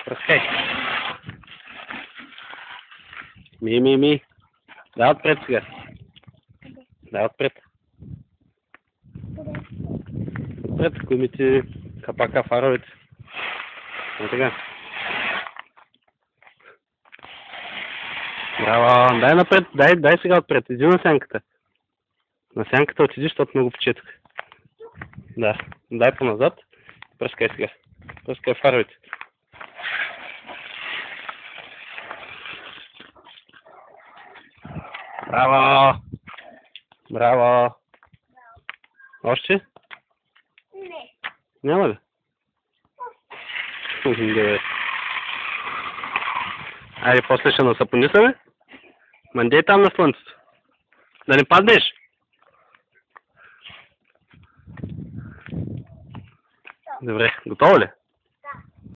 Пръскай. Ми. Да, отпред сега. Да, отпред. Отпред, кумите, капака, фаровете. Ну така. Браво, дай напред, дай сега отпред, иди на сянката. На сянката отиди, защото много почетох. Да, дай по-назад. Пръскай сега. Пръскай фаровете. Браво! Браво! Още? Не. Няма ли? Добре. Айде, после ще насапонисаме. Мандей там на слънцето. Да не паднеш? Добре, готово ли?